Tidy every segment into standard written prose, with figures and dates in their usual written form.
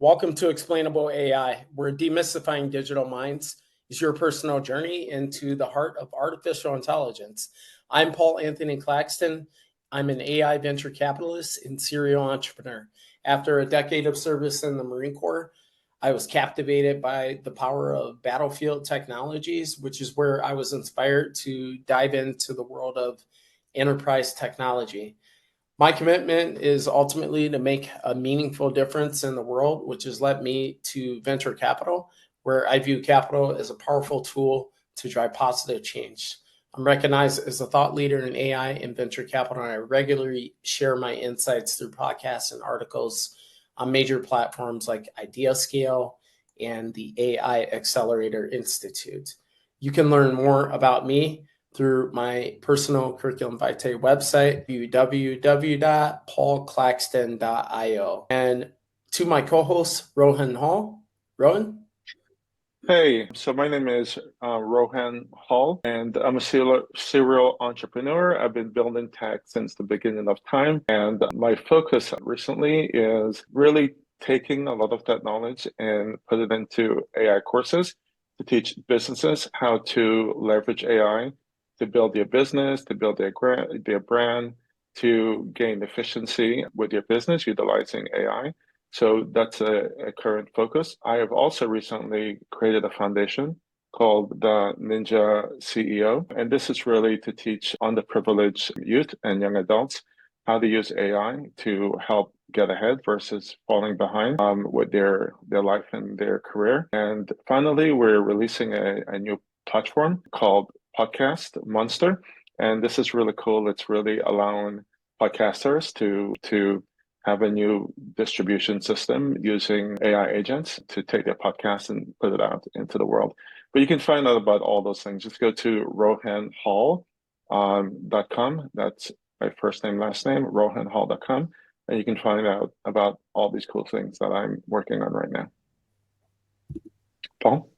Welcome to Explainable AI, where demystifying digital minds is your personal journey into the heart of artificial intelligence. I'm Paul Anthony Claxton. I'm an AI venture capitalist and serial entrepreneur. After a decade of service in the Marine Corps, I was captivated by the power of battlefield technologies, which is where I was inspired to dive into the world of enterprise technology. My commitment is ultimately to make a meaningful difference in the world, which has led me to venture capital, where I view capital as a powerful tool to drive positive change. I'm recognized as a thought leader in AI and venture capital, and I regularly share my insights through podcasts and articles on major platforms like IdeaScale and the AI Accelerator Institute. You can learn more about me through my personal curriculum vitae website, www.paulclaxton.io. And to my co-host, Rohan Hall. Rohan? Hey, so my name is Rohan Hall, and I'm a serial entrepreneur. I've been building tech since the beginning of time, and my focus recently is really taking a lot of that knowledge and put it into AI courses to teach businesses how to leverage AI to build their business, to build their brand, to gain efficiency with your business utilizing AI. So that's a current focus. I have also recently created a foundation called the Ninja CEO. And this is really to teach underprivileged youth and young adults how to use AI to help get ahead versus falling behind with their life and their career. And finally, we're releasing a new platform called Podcast Monster. And this is really cool. It's really allowing podcasters to have a new distribution system using AI agents to take their podcast and put it out into the world. But you can find out about all those things. Just go to rohanhall.com. That's my first name, last name, rohanhall.com. And you can find out about all these cool things that I'm working on right now. Paul?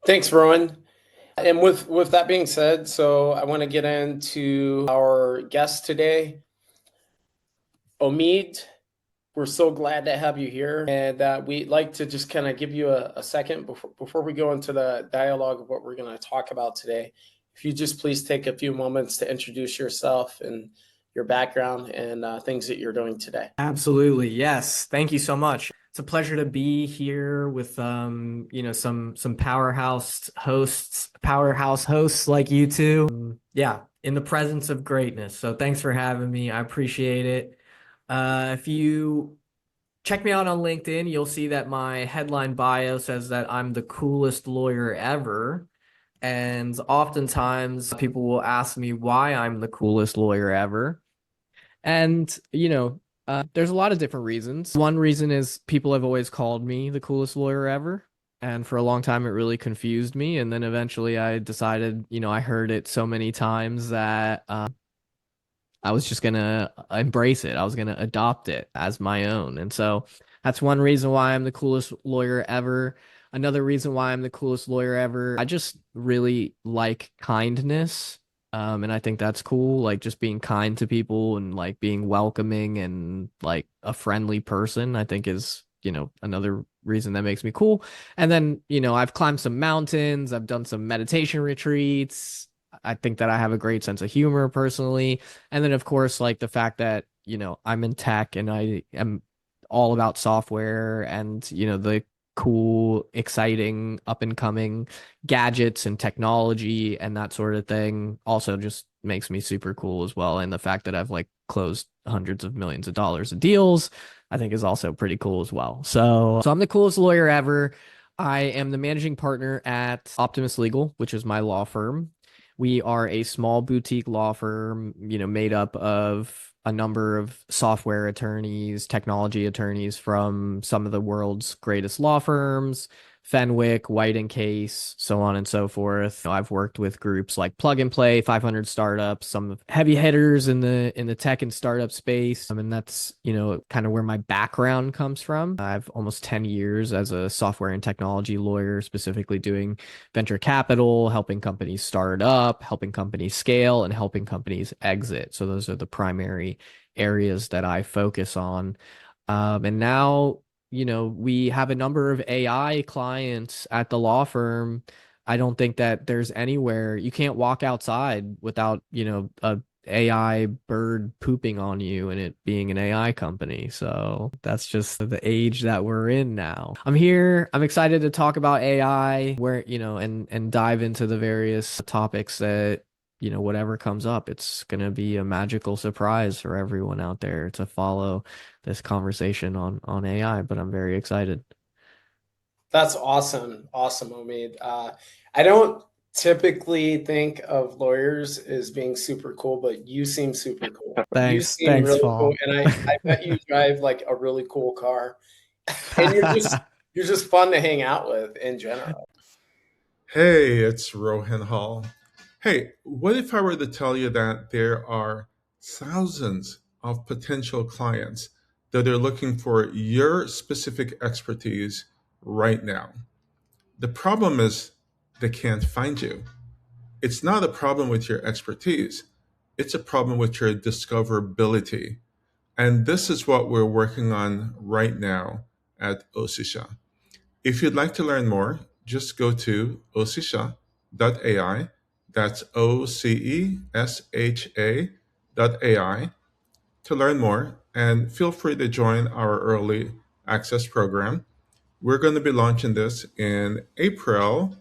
Thanks, Rohan. And with that being said, so I want to get into our guest today, Omeed. We're so glad to have you here, and we'd like to just kind of give you a second before we go into the dialogue of what we're going to talk about today. If you just please take a few moments to introduce yourself and your background and things that you're doing today. Absolutely, yes. Thank you so much. It's a pleasure to be here with some powerhouse hosts like you two. Yeah, in the presence of greatness. So thanks for having me. I appreciate it. If you check me out on LinkedIn, you'll see that my headline bio says that I'm the coolest lawyer ever. And oftentimes people will ask me why I'm the coolest lawyer ever. And, there's a lot of different reasons. One reason is people have always called me the coolest lawyer ever. And for a long time, it really confused me. And then eventually I decided, I heard it so many times that I was just going to embrace it. I was going to adopt it as my own. And so that's one reason why I'm the coolest lawyer ever. Another reason why I'm the coolest lawyer ever, I just really like kindness. And I think that's cool, like just being kind to people and like being welcoming and like a friendly person, I think is, another reason that makes me cool. And then, I've climbed some mountains, I've done some meditation retreats. I think that I have a great sense of humor personally. And then, of course, like the fact that, I'm in tech and I am all about software and, the cool, exciting, up and coming gadgets and technology and that sort of thing also just makes me super cool as well. And the fact that I've like closed hundreds of millions of dollars of deals, I think is also pretty cool as well. So I'm the coolest lawyer ever. I am the managing partner at Optimus Legal, which is my law firm. We are a small boutique law firm, made up of a number of software attorneys, technology attorneys from some of the world's greatest law firms, Fenwick, White & Case, so on and so forth. I've worked with groups like Plug and Play, 500 Startups, some heavy hitters in the tech and startup space. And that's, kind of where my background comes from. I have almost 10 years as a software and technology lawyer, specifically doing venture capital, helping companies start up, helping companies scale, and helping companies exit. So those are the primary areas that I focus on. And now we have a number of AI clients at the law firm. I don't think that there's anywhere you can't walk outside without, a AI bird pooping on you and it being an AI company. So that's just the age that we're in now. I'm here. I'm excited to talk about AI where, and dive into the various topics that, whatever comes up. It's going to be a magical surprise for everyone out there to follow this conversation on AI, but I'm very excited. That's awesome. Awesome, Omeed. I don't typically think of lawyers as being super cool, but you seem super cool. You Thanks. seem Thanks, really cool. Paul. And I bet you drive like a really cool car. And you're just fun to hang out with in general. Hey, it's Rohan Hall. Hey, what if I were to tell you that there are thousands of potential clients that are looking for your specific expertise right now? The problem is they can't find you. It's not a problem with your expertise, it's a problem with your discoverability. And this is what we're working on right now at Osisha. If you'd like to learn more, just go to osisha.ai. That's OCESHA.ai to learn more. And feel free to join our early access program. We're going to be launching this in April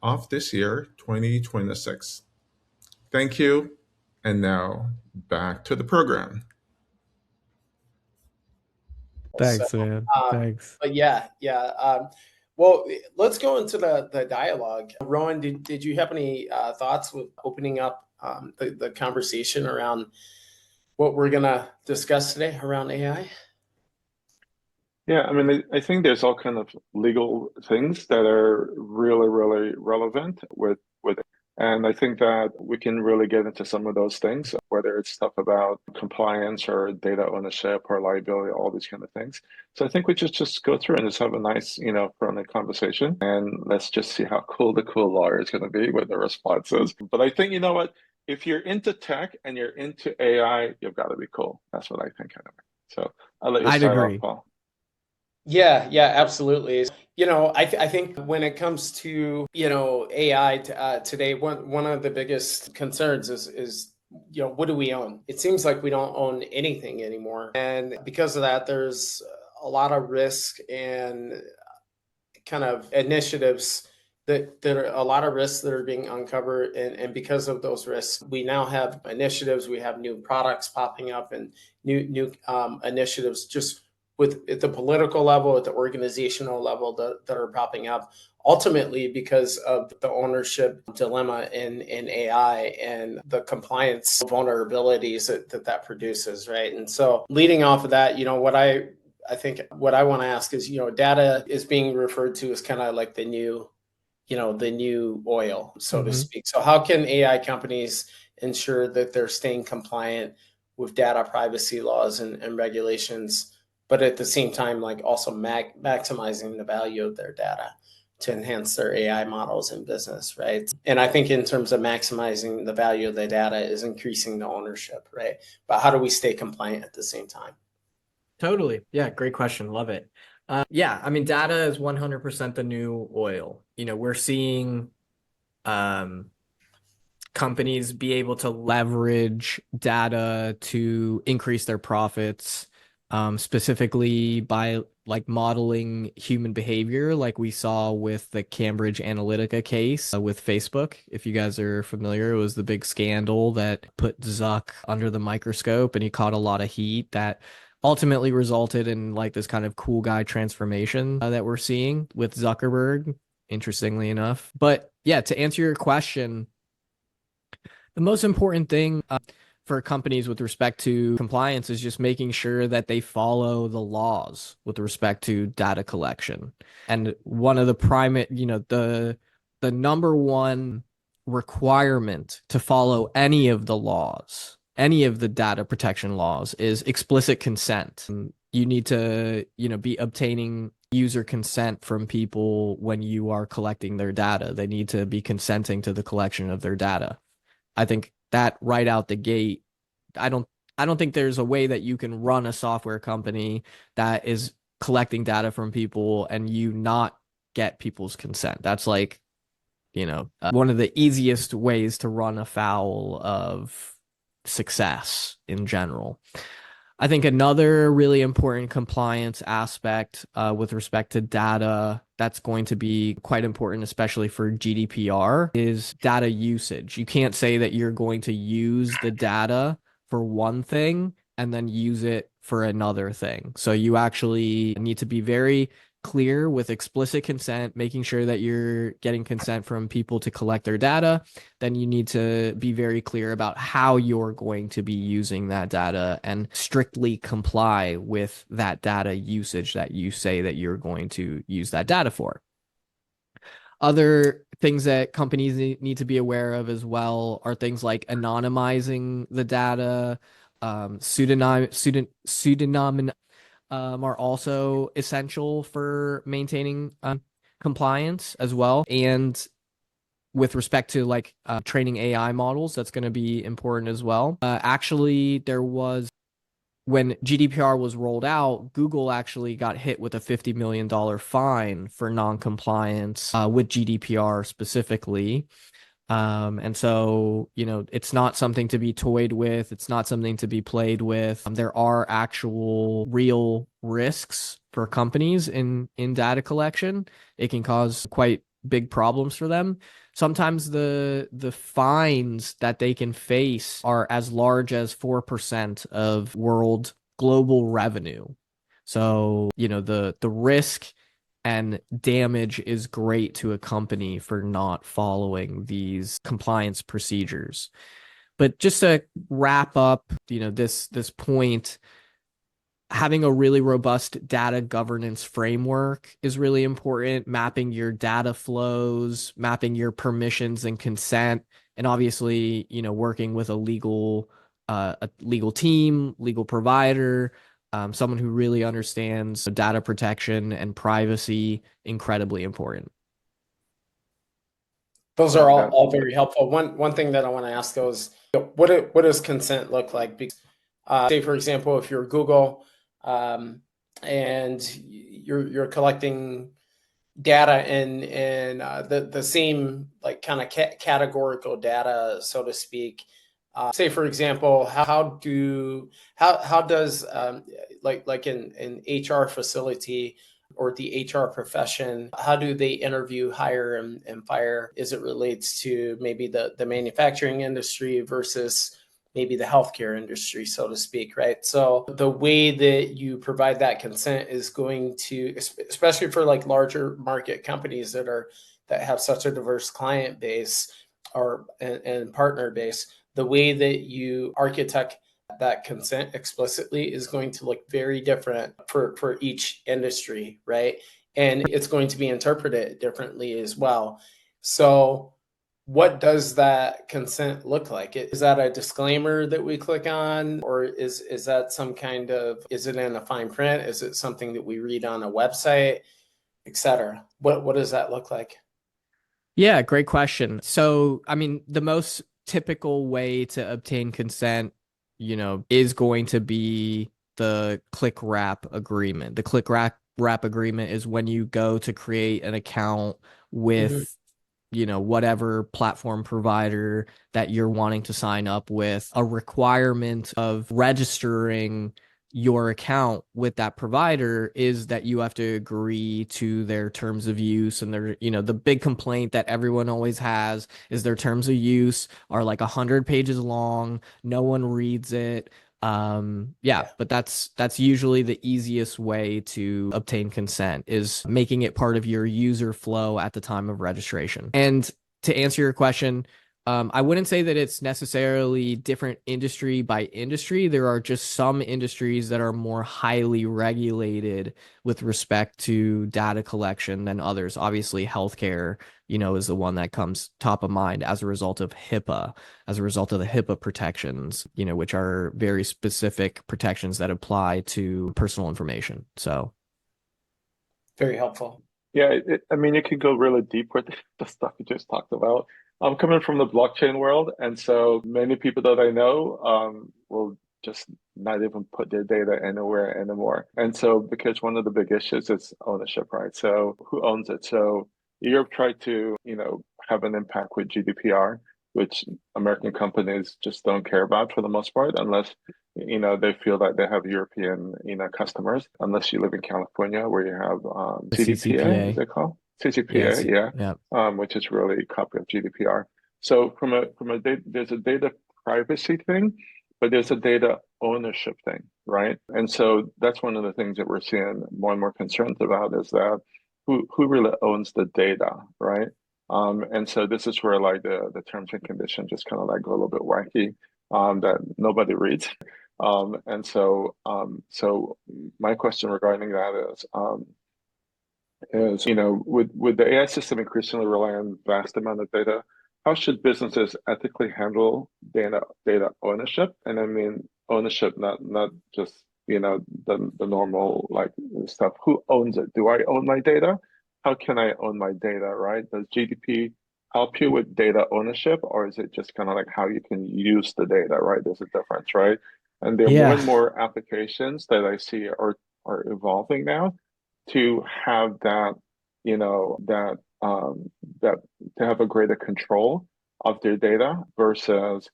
of this year, 2026. Thank you. And now back to the program. So, Thanks, man. Thanks. but yeah. Well, let's go into the dialogue. Rowan, did you have any thoughts with opening up the conversation around what we're gonna discuss today around AI? Yeah, I mean, I think there's all kind of legal things that are really, really relevant with it. And I think that we can really get into some of those things, whether it's stuff about compliance or data ownership or liability, all these kind of things. So I think we just go through and just have a nice, friendly conversation, and let's just see how cool the cool lawyer is going to be with the responses. But I think, you know what? If you're into tech and you're into AI, you've got to be cool. That's what I think anyway. So I'll let you I'd start off, agree. Paul. Yeah, absolutely. I think when it comes to AI today, one of the biggest concerns is what do we own? It seems like we don't own anything anymore, and because of that, there's a lot of risk and kind of initiatives that are a lot of risks that are being uncovered, and because of those risks we now have initiatives, we have new products popping up and new initiatives just with at the political level, at the organizational level that are popping up ultimately because of the ownership dilemma in AI and the compliance vulnerabilities that produces, right? And so leading off of that, I think what I want to ask is, data is being referred to as kind of like the new oil, so to Mm-hmm. speak. So how can AI companies ensure that they're staying compliant with data privacy laws and regulations, but at the same time, like also maximizing the value of their data to enhance their AI models in business, right? And I think in terms of maximizing the value of the data is increasing the ownership, right? But how do we stay compliant at the same time? Totally. Yeah, great question. Love it. Yeah, I mean, data is 100% the new oil. We're seeing um, companies be able to leverage data to increase their profits, specifically by like modeling human behavior, like we saw with the Cambridge Analytica case with Facebook. If you guys are familiar, it was the big scandal that put Zuck under the microscope, and he caught a lot of heat that ultimately resulted in like this kind of cool guy transformation that we're seeing with Zuckerberg, interestingly enough. But yeah, to answer your question, the most important thing for companies with respect to compliance is just making sure that they follow the laws with respect to data collection. And one of the primary, the number one requirement to follow any of the laws, any of the data protection laws, is explicit consent. You need to, be obtaining user consent from people when you are collecting their data. They need to be consenting to the collection of their data. I think that right out the gate, I don't I don't think there's a way that you can run a software company that is collecting data from people and you not get people's consent. That's like, one of the easiest ways to run afoul of success in general. I think another really important compliance aspect with respect to data that's going to be quite important, especially for GDPR, is data usage. You can't say that you're going to use the data for one thing and then use it for another thing. So you actually need to be very clear with explicit consent, making sure that you're getting consent from people to collect their data. Then you need to be very clear about how you're going to be using that data and strictly comply with that data usage that you say that you're going to use that data for. Other things that companies need to be aware of as well are things like anonymizing the data, pseudonym are also essential for maintaining compliance as well. And with respect to like training AI models, that's going to be important as well. Actually, there was, when GDPR was rolled out, Google actually got hit with a $50 million fine for non-compliance with GDPR specifically. And so, it's not something to be toyed with. It's not something to be played with. There are actual real risks for companies in data collection. It can cause quite big problems for them. Sometimes the fines that they can face are as large as 4% of world global revenue. So, the risk and damage is great to a company for not following these compliance procedures. But just to wrap up, this point, having a really robust data governance framework is really important. Mapping your data flows, mapping your permissions and consent, and obviously, working with a legal team, legal provider, someone who really understands data protection and privacy, incredibly important. Those are all very helpful. One thing that I want to ask though is, what does consent look like? Because, say for example, if you're Google and you're collecting data in the same like kind of categorical data, so to speak. Say for example, how does like in HR facility or the HR profession, how do they interview, hire, and fire as it relates to maybe the manufacturing industry versus maybe the healthcare industry, so to speak, right? So the way that you provide that consent is going to, especially for like larger market companies that have such a diverse client base and partner base, the way that you architect that consent explicitly is going to look very different for each industry, right? And it's going to be interpreted differently as well. So what does that consent look like? Is that a disclaimer that we click on, or is that some kind of, is it in a fine print? Is it something that we read on a website, et cetera? What does that look like? Yeah, great question. So, I mean, the most typical way to obtain consent, is going to be the click wrap agreement. The click wrap agreement is when you go to create an account with whatever platform provider that you're wanting to sign up with, a requirement of registering your account with that provider is that you have to agree to their terms of use. And the big complaint that everyone always has is their terms of use are like 100 pages long. No one reads it. But that's usually the easiest way to obtain consent, is making it part of your user flow at the time of registration. And to answer your question, I wouldn't say that it's necessarily different industry by industry. There are just some industries that are more highly regulated with respect to data collection than others. Obviously, healthcare, is the one that comes top of mind as a result of HIPAA, as a result of the HIPAA protections, which are very specific protections that apply to personal information. So very helpful. Yeah, you could go really deep with the stuff you just talked about. I'm coming from the blockchain world, and so many people that I know will just not even put their data anywhere anymore. And so, because one of the big issues is ownership, right? So who owns it? So Europe tried to, have an impact with GDPR, which American companies just don't care about for the most part, unless, they feel that they have European, customers, unless you live in California where you have The CDPA, is CCPA. it called? Yes. CCPA, yeah, Yeah. which is really a copy of GDPR. So there's a data privacy thing, but there's a data ownership thing, right? And so that's one of the things that we're seeing more and more concerns about is that who really owns the data, right? And so this is where like the terms and conditions just kind of like go a little bit wacky, that nobody reads. So my question regarding that is, with the AI system increasingly rely on vast amount of data, how should businesses ethically handle data ownership? And I mean ownership, not just, the normal like stuff. Who owns it? Do I own my data? How can I own my data, right? Does GDP help you with data ownership, or is it just kind of like how you can use the data, right? There's a difference, right? And there are more Yeah. and more applications that I see are evolving now to have that, that to have a greater control of their data versus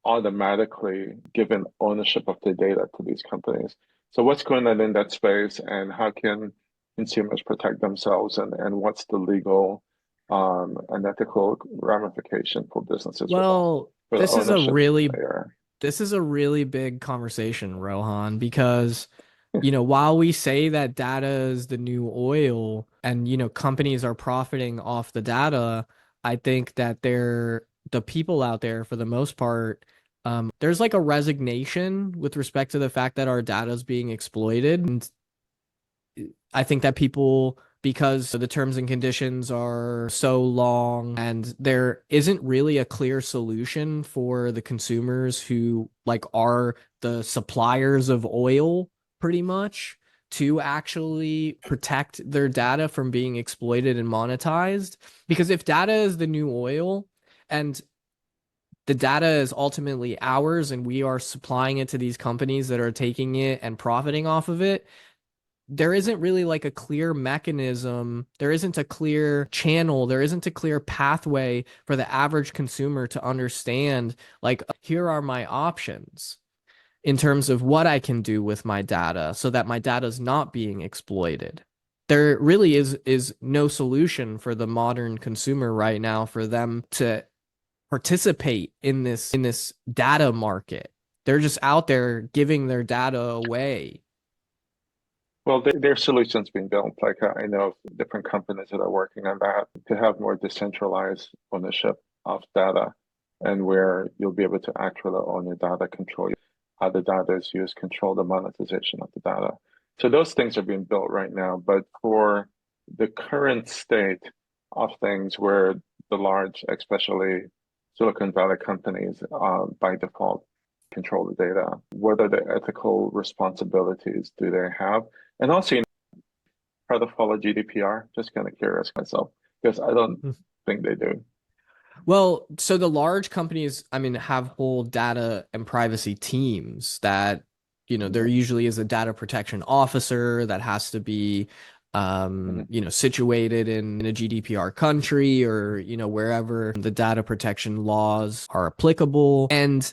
automatically giving ownership of the data to these companies. So what's going on in that space, and how can consumers protect themselves, and what's the legal and ethical ramification for businesses Well, for the ownership layer? this is a really big conversation, Rohan, because while we say that data is the new oil and, companies are profiting off the data, I think that the people out there, for the most part, there's like a resignation with respect to the fact that our data is being exploited. And I think that people, because the terms and conditions are so long and there isn't really a clear solution for the consumers who like are the suppliers of oil pretty much to actually protect their data from being exploited and monetized. Because if data is the new oil and the data is ultimately ours and we are supplying it to these companies that are taking it and profiting off of it, there isn't really like a clear mechanism. There isn't a clear channel. There isn't a clear pathway for the average consumer to understand, like, here are my options in terms of what I can do with my data so that my data is not being exploited. There really is no solution for the modern consumer right now for them to participate in this data market. They're just out there giving their data away. Well, there are solutions being built. Like I know of different companies that are working on that to have more decentralized ownership of data, and where you'll be able to actually own your data, control how the data is used, control the monetization of the data. So those things are being built right now. But for the current state of things, where the large, especially Silicon Valley companies, by default control the data, what are the ethical responsibilities do they have? And also, try to follow GDPR. Just kind of curious myself, because I don't think they do. Well, so the large companies, I mean, have whole data and privacy teams that, there usually is a data protection officer that has to be, situated in a GDPR country or, wherever the data protection laws are applicable. And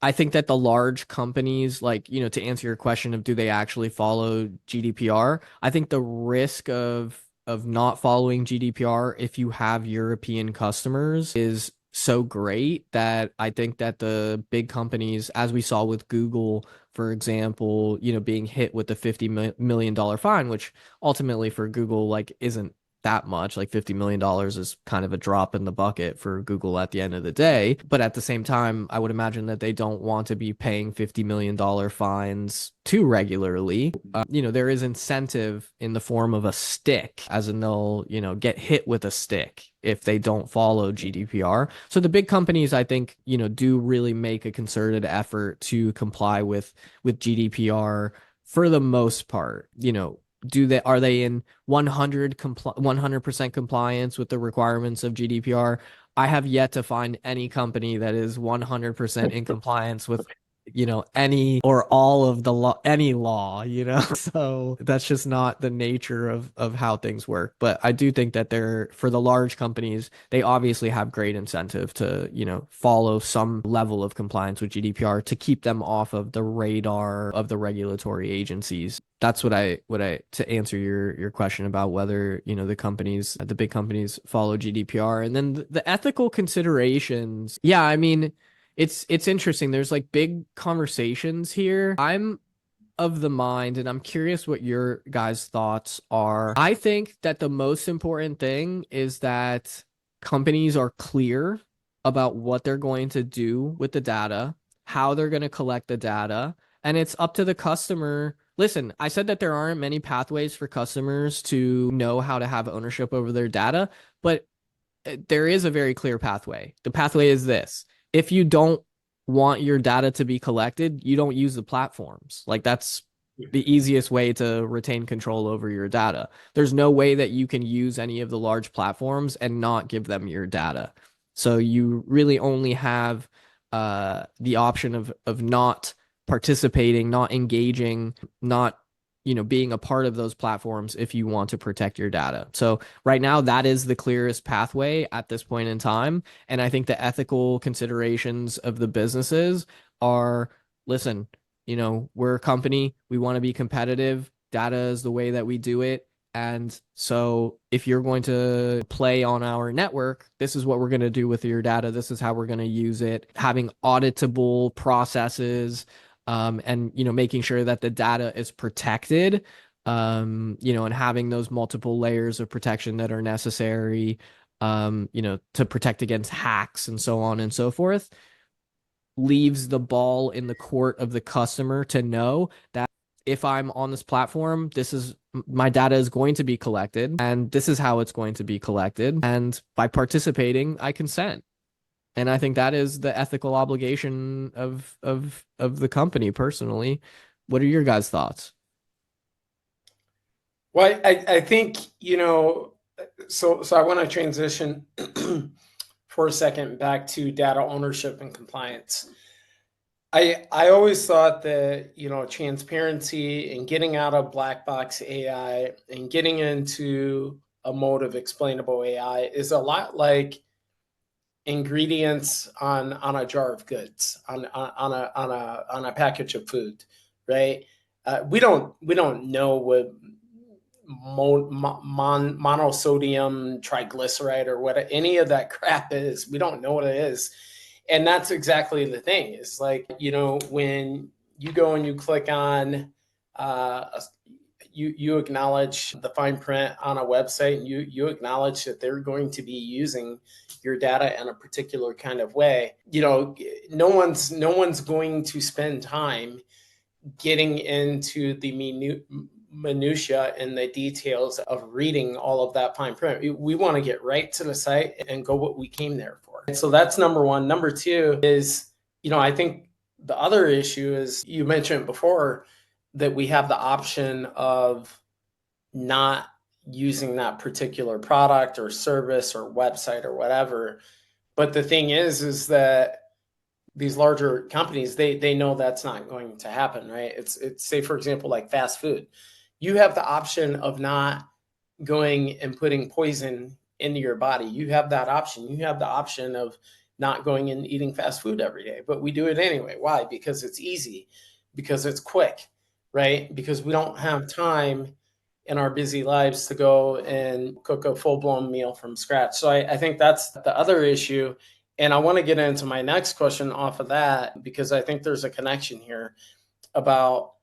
I think that the large companies, like, to answer your question of do they actually follow GDPR, I think the risk of not following GDPR if you have European customers is so great that I think that the big companies, as we saw with Google, for example, being hit with the $50 million fine, which ultimately for Google, like, isn't that much. Like $50 million is kind of a drop in the bucket for Google at the end of the day. But at the same time, I would imagine that they don't want to be paying $50 million fines too regularly. There is incentive in the form of a stick, as in they'll, get hit with a stick if they don't follow GDPR. So the big companies, I think, do really make a concerted effort to comply with GDPR for the most part. Are they in 100% compliance with the requirements of GDPR? I have yet to find any company that is 100% in compliance with any or all of the law, any law. So that's just not the nature of how things work. But I do think that for the large companies, they obviously have great incentive to, follow some level of compliance with GDPR to keep them off of the radar of the regulatory agencies. That's what I to answer your question about whether, the big companies follow GDPR. And then the ethical considerations. Yeah, I mean, it's interesting. There's like big conversations here. I'm of the mind, and I'm curious what your guys' thoughts are. I think that the most important thing is that companies are clear about what they're going to do with the data, how they're going to collect the data, and it's up to the customer. Listen, I said that there aren't many pathways for customers to know how to have ownership over their data, but there is a very clear pathway. The pathway is this. If you don't want your data to be collected, you don't use the platforms. Like that's the easiest way to retain control over your data. There's no way that you can use any of the large platforms and not give them your data. So you really only have the option of not participating, not engaging, not being a part of those platforms if you want to protect your data. So right now, that is the clearest pathway at this point in time. And I think the ethical considerations of the businesses are, listen, we're a company, we want to be competitive. Data is the way that we do it. And so if you're going to play on our network, this is what we're going to do with your data. This is how we're going to use it. Having auditable processes, and making sure that the data is protected, and having those multiple layers of protection that are necessary, to protect against hacks and so on and so forth, leaves the ball in the court of the customer to know that if I'm on this platform, my data is going to be collected, and this is how it's going to be collected. And by participating, I consent. And I think that is the ethical obligation of the company personally. What are your guys' thoughts? Well, I think, so I want to transition for a second back to data ownership and compliance. I always thought that, transparency and getting out of black box AI and getting into a mode of explainable AI is a lot like ingredients on a jar of goods, on a package of food, right? We don't know what monosodium triglyceride or what any of that crap is. We don't know what it is. And that's exactly the thing. It's like, when you go and you click on you acknowledge the fine print on a website, and you acknowledge that they're going to be using your data in a particular kind of way. No one's going to spend time getting into the minutia and the details of reading all of that fine print. We want to get right to the site and go what we came there for. And so that's number one. Number two is, I think the other issue is, you mentioned before, that we have the option of not using that particular product or service or website or whatever. But the thing is that these larger companies, they know that's not going to happen, right? It's say, for example, like fast food. You have the option of not going and putting poison into your body. You have that option. You have the option of not going and eating fast food every day, but we do it anyway. Why? Because it's easy, because it's quick, right? Because we don't have time in our busy lives to go and cook a full-blown meal from scratch. So I think that's the other issue. And I want to get into my next question off of that, because I think there's a connection here about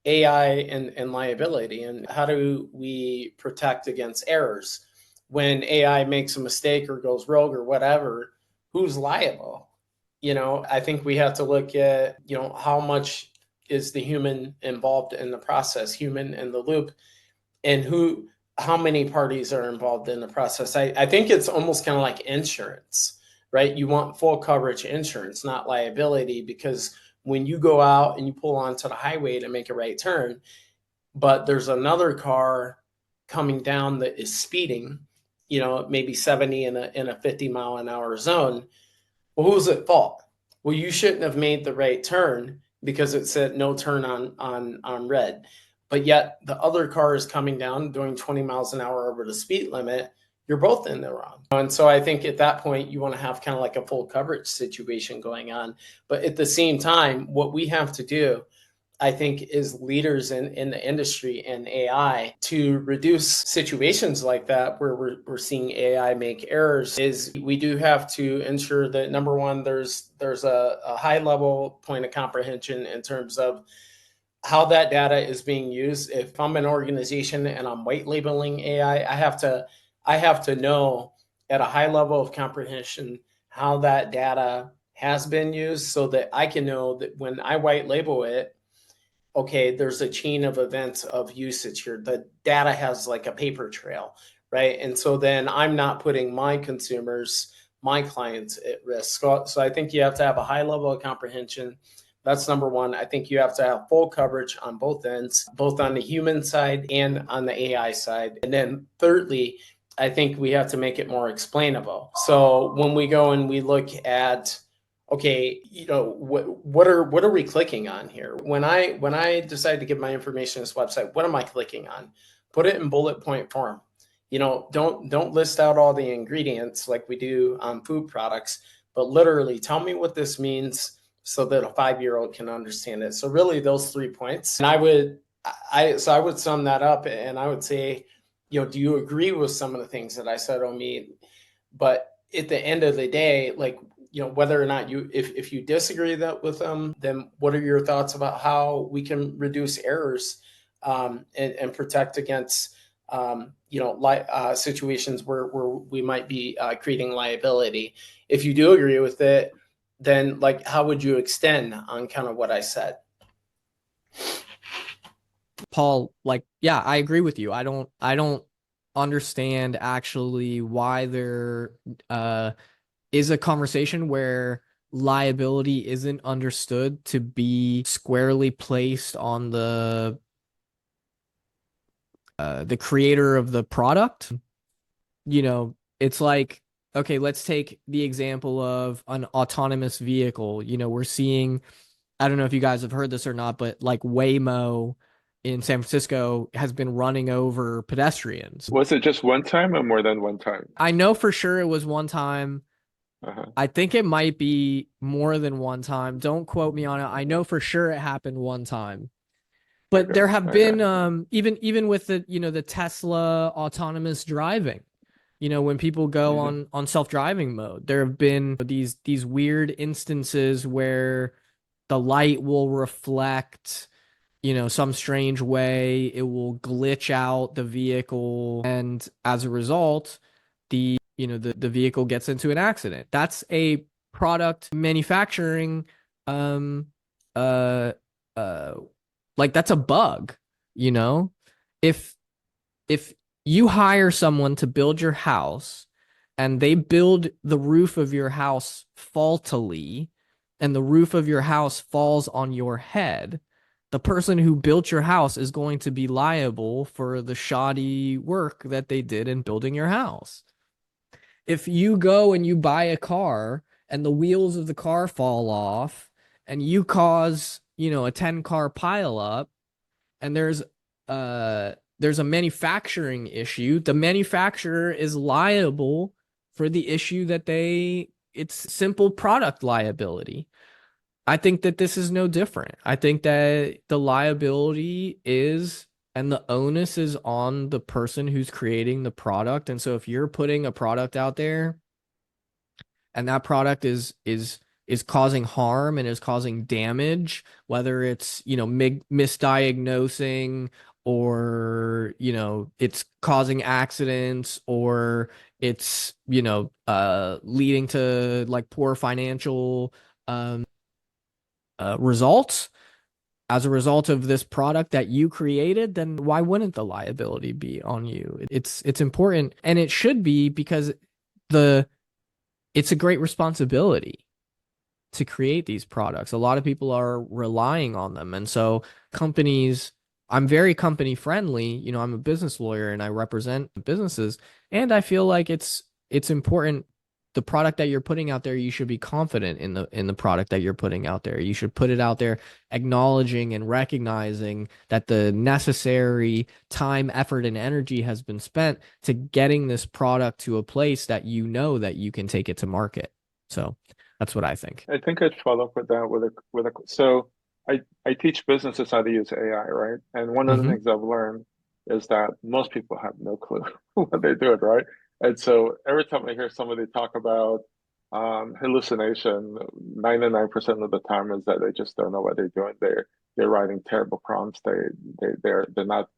AI and liability, and how do we protect against errors when AI makes a mistake or goes rogue or whatever. Who's liable? I think we have to look at, how much is the human involved in the process, human in the loop, and how many parties are involved in the process. I think it's almost kind of like insurance, right? You want full coverage insurance, not liability, because when you go out and you pull onto the highway to make a right turn, but there's another car coming down that is speeding, maybe 70 in a 50-mile-an-hour zone. Well, who's at fault? Well, you shouldn't have made the right turn because it said no turn on red. But yet the other car is coming down doing 20 miles an hour over the speed limit. You're both in the wrong. And so I think at that point, you want to have kind of like a full coverage situation going on. But at the same time, what we have to do, I think, is leaders in the industry and AI to reduce situations like that where we're seeing AI make errors is we do have to ensure that, number one, there's a high level point of comprehension in terms of how that data is being used. If I'm an organization and I'm white labeling AI, I have to know at a high level of comprehension how that data has been used so that I can know that when I white label it, okay, there's a chain of events of usage here. The data has like a paper trail, right? And so then I'm not putting my consumers, my clients at risk. So I think you have to have a high level of comprehension. That's number one. I think you have to have full coverage on both ends, both on the human side and on the AI side. And then thirdly, I think we have to make it more explainable. So when we go and we look at, okay, what are we clicking on here? When I decide to give my information to this website, what am I clicking on? Put it in bullet point form. Don't list out all the ingredients like we do on food products, but literally tell me what this means so that a 5-year-old can understand it. So really those 3 points. And I would sum that up and I would say, do you agree with some of the things that I said, Omeed? But at the end of the day, like, whether or not if you disagree with them, then what are your thoughts about how we can reduce errors and protect against situations where we might be creating liability? If you do agree with it, then like how would you extend on kind of what I said? Paul, like, yeah, I agree with you. I don't understand actually why there is a conversation where liability isn't understood to be squarely placed on the creator of the product. It's like, okay, let's take the example of an autonomous vehicle. We're seeing, I don't know if you guys have heard this or not, but like Waymo in San Francisco has been running over pedestrians. Was it just one time or more than one time? I know for sure it was one time. Uh-huh. I think it might be more than one time. Don't quote me on it. I know for sure it happened one time. But Okay. there have been even with the Tesla autonomous driving, when people go on self-driving mode, there have been these weird instances where the light will reflect, some strange way, it will glitch out the vehicle, and as a result, the vehicle gets into an accident. That's a product manufacturing like that's a bug. If you hire someone to build your house and they build the roof of your house faultily and the roof of your house falls on your head, the person who built your house is going to be liable for the shoddy work that they did in building your house. If you go and you buy a car and the wheels of the car fall off and you cause, a 10-car pileup and there's a manufacturing issue, the manufacturer is liable for the issue it's simple product liability. I think that this is no different. I think that the liability is and the onus is on the person who's creating the product. And so if you're putting a product out there and that product is causing harm and is causing damage, whether it's, misdiagnosing or, it's causing accidents or it's, leading to like poor financial results as a result of this product that you created, then why wouldn't the liability be on you? It's important, and it should be, because it's a great responsibility to create these products. A lot of people are relying on them. And so companies, I'm very company friendly. I'm a business lawyer and I represent businesses. And I feel like it's important the product that you're putting out there, you should be confident in the product that you're putting out there. You should put it out there acknowledging and recognizing that the necessary time, effort, and energy has been spent to getting this product to a place that you know that you can take it to market. So that's what I think. I think I'd follow up with that so I teach businesses how to use AI, right? And one of the Mm-hmm. things I've learned is that most people have no clue what they're doing, right? And so every time I hear somebody talk about hallucination, 99% of the time is that they just don't know what they're doing. They're writing terrible prompts. They're not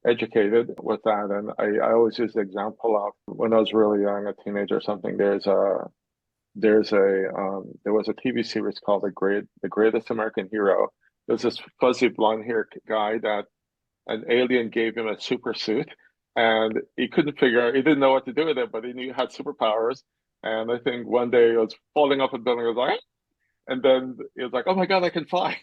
educated with that. And I always use the example of when I was really young, a teenager or something, there was a TV series called The Greatest American Hero. There's this fuzzy blonde haired guy that an alien gave him a super suit, and he couldn't figure out, he didn't know what to do with it, but he knew he had superpowers. And I think one day he was falling off a building, he was like, "Ah!" And then he was like, "Oh my God, I can fly."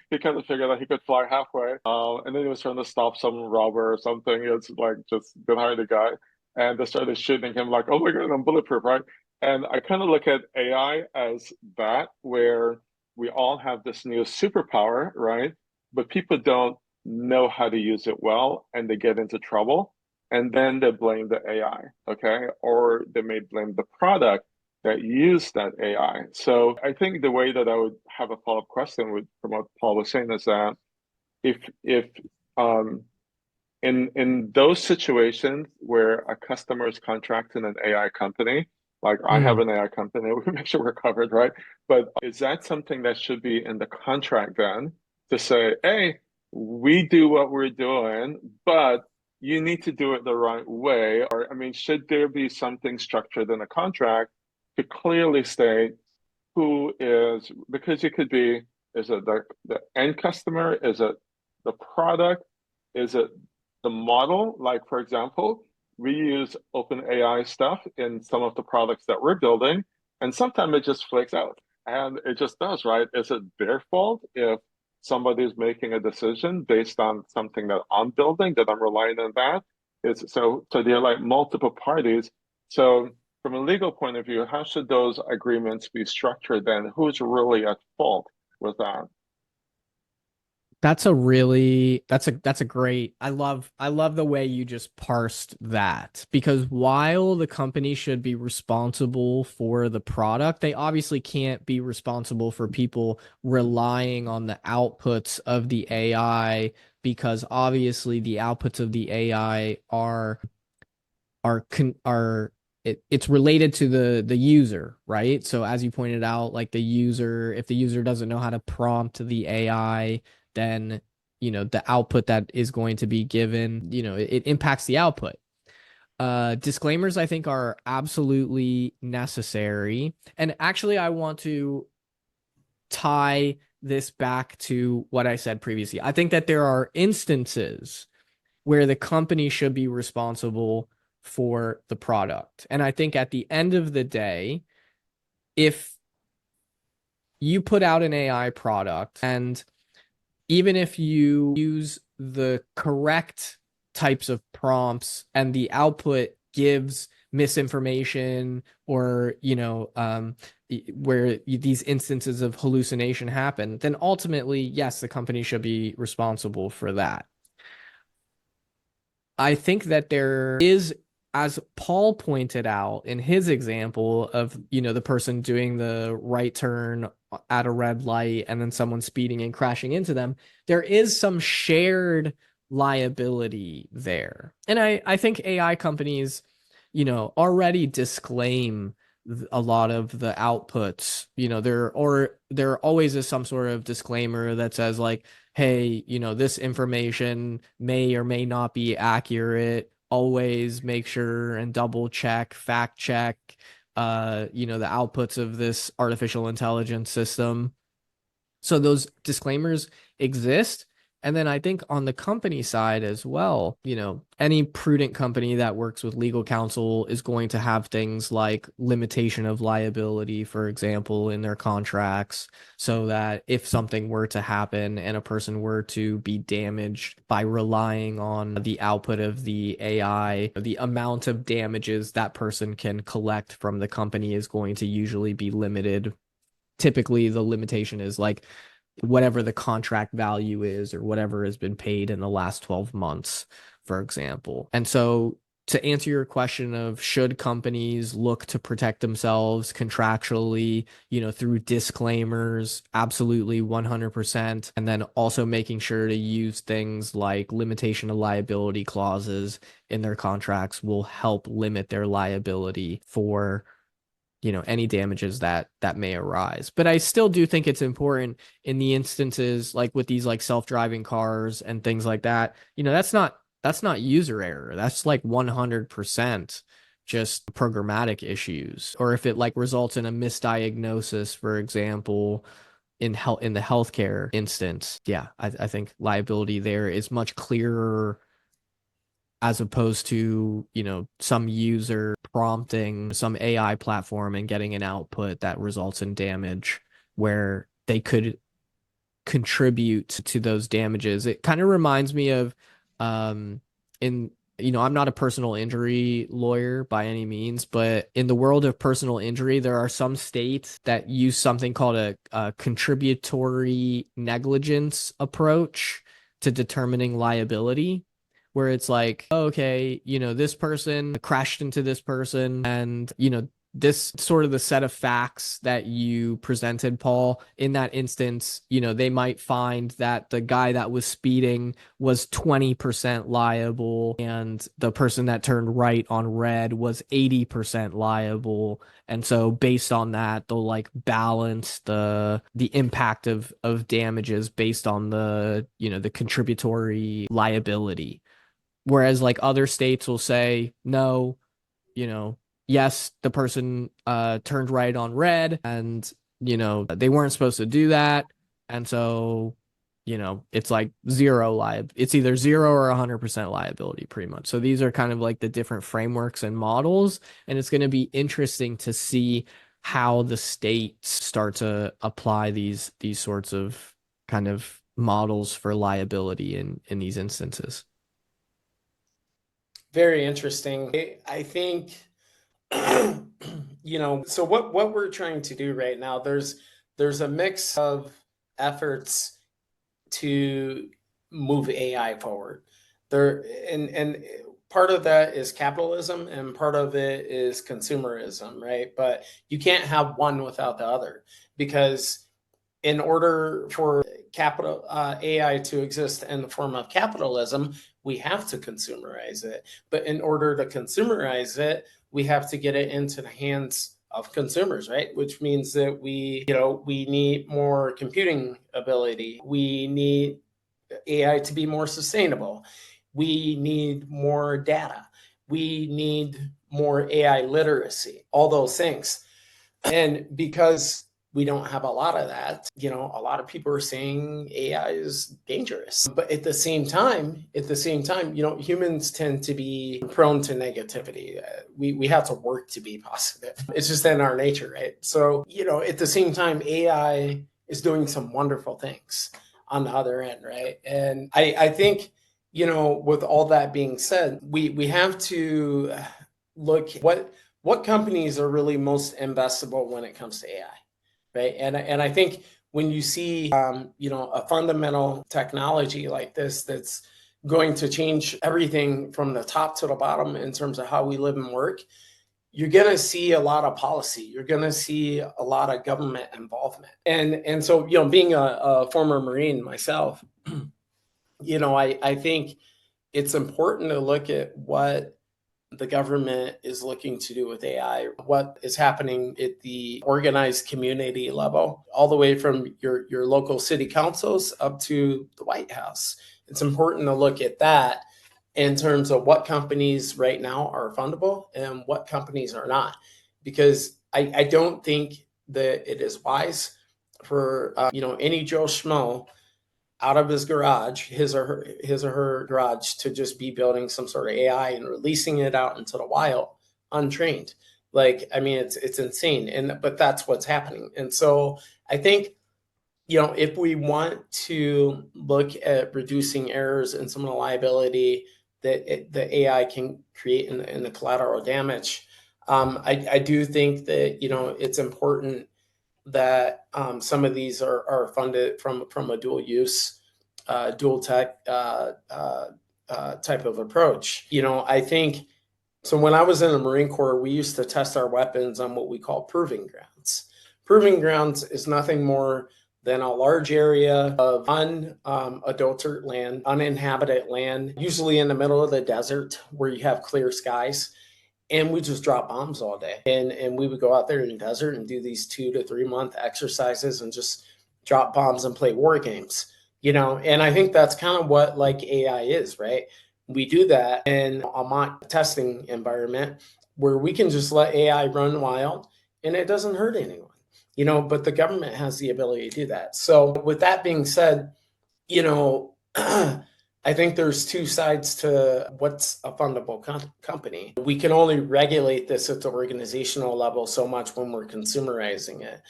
He kind of figured out he could fly halfway. And then he was trying to stop some robber or something. He was like just behind the guy. And they started shooting him like, "Oh my God, I'm bulletproof," right? And I kind of look at AI as that, where we all have this new superpower, right? But people don't know how to use it well and they get into trouble. And then they blame the AI, okay? Or they may blame the product that use that AI. So I think the way that I would have a follow-up question from what Paul was saying is that if um, in those situations where a customer is contracting an AI company, like I have Mm. an AI company, we make sure we're covered, right? But is that something that should be in the contract then to say, hey, we do what we're doing, but you need to do it the right way? Or, I mean, should there be something structured in a contract to clearly state who is, because it could be, is it the end customer? Is it the product? Is it the model? Like, for example, we use OpenAI stuff in some of the products that we're building, and sometimes it just flakes out. And it just does, right? Is it their fault if somebody's making a decision based on something that I'm building, that I'm relying on that? So they're like multiple parties. So from a legal point of view, how should those agreements be structured then? Who's really at fault with that? That's a great, I love the way you just parsed that, because while the company should be responsible for the product, they obviously can't be responsible for people relying on the outputs of the AI, because obviously the outputs of the AI are it's related to the user, right? So as you pointed out, like if the user doesn't know how to prompt the AI, then the output that is going to be given, it impacts the output. Disclaimers, I think, are absolutely necessary. And actually, I want to tie this back to what I said previously. I think that there are instances where the company should be responsible for the product. And I think at the end of the day, if you put out an AI product, and even if you use the correct types of prompts and the output gives misinformation, or where these instances of hallucination happen, then ultimately, yes, the company should be responsible for that. I think that there is, as Paul pointed out in his example of, the person doing the right turn at a red light and then someone speeding and crashing into them, there is some shared liability there. And I think AI companies, already disclaim a lot of the outputs. There always is some sort of disclaimer that says, like, hey, this information may or may not be accurate. Always make sure and double check, fact check, the outputs of this artificial intelligence system. So those disclaimers exist. And then I think on the company side as well, any prudent company that works with legal counsel is going to have things like limitation of liability, for example, in their contracts, so that if something were to happen and a person were to be damaged by relying on the output of the AI, the amount of damages that person can collect from the company is going to usually be limited. Typically, the limitation is like whatever the contract value is or whatever has been paid in the last 12 months, for example. And so to answer your question of should companies look to protect themselves contractually, through disclaimers, absolutely 100%. And then also making sure to use things like limitation of liability clauses in their contracts will help limit their liability for any damages that may arise. But I still do think it's important in the instances like with these like self-driving cars and things like that, that's not user error. That's like 100% just programmatic issues. Or if it like results in a misdiagnosis, for example, in the healthcare instance, yeah, I think liability there is much clearer as opposed to, some user prompting some AI platform and getting an output that results in damage where they could contribute to those damages. It kind of reminds me of I'm not a personal injury lawyer by any means, but in the world of personal injury, there are some states that use something called a contributory negligence approach to determining liability, where it's like, okay, this person crashed into this person and, this sort of the set of facts that you presented, Paul, in that instance, they might find that the guy that was speeding was 20% liable and the person that turned right on red was 80% liable. And so based on that, they'll like balance the impact of damages based on the contributory liability. Whereas like other states will say, no, yes, the person turned right on red and, they weren't supposed to do that. And so, it's like it's either 0 or 100% liability pretty much. So these are kind of like the different frameworks and models. And it's going to be interesting to see how the states start to apply these sorts of kind of models for liability in these instances. Very interesting. I think, so what we're trying to do right now, there's a mix of efforts to move AI forward. And part of that is capitalism and part of it is consumerism, right? But you can't have one without the other, because in order for capital AI to exist in the form of capitalism, we have to consumerize it. But in order to consumerize it, we have to get it into the hands of consumers, right? Which means that we need more computing ability. We need AI to be more sustainable. We need more data. We need more AI literacy, all those things. And because we don't have a lot of that, a lot of people are saying AI is dangerous. But at the same time, humans tend to be prone to negativity. We have to work to be positive. It's just in our nature, right? So, at the same time, AI is doing some wonderful things on the other end, right? And I think, with all that being said, we have to look what companies are really most investable when it comes to AI. Right. And I think when you see, a fundamental technology like this, that's going to change everything from the top to the bottom in terms of how we live and work, you're going to see a lot of policy. You're going to see a lot of government involvement. And so, being a former Marine myself, I think it's important to look at what the government is looking to do with AI, what is happening at the organized community level, all the way from your local city councils up to the White House. It's important to look at that in terms of what companies right now are fundable and what companies are not, because I don't think that it is wise for any Joe Schmo out of his garage, his or her garage, to just be building some sort of AI and releasing it out into the wild untrained. Like, I mean, it's insane. But that's what's happening. And so I think, if we want to look at reducing errors and some of the liability that the AI can create in the collateral damage, I do think that, it's important that some of these are funded from a dual use, dual tech type of approach. I think so. When I was in the Marine Corps, we used to test our weapons on what we call proving grounds. Proving grounds is nothing more than a large area of unadulterated land, uninhabited land, usually in the middle of the desert where you have clear skies. And we just drop bombs all day. And we would go out there in the desert and do these 2 to 3 month exercises and just drop bombs and play war games, And I think that's kind of what like AI is, right? We do that in a mock testing environment where we can just let AI run wild and it doesn't hurt anyone, but the government has the ability to do that. So with that being said, I think there's two sides to what's a fundable company. We can only regulate this at the organizational level so much when we're consumerizing it.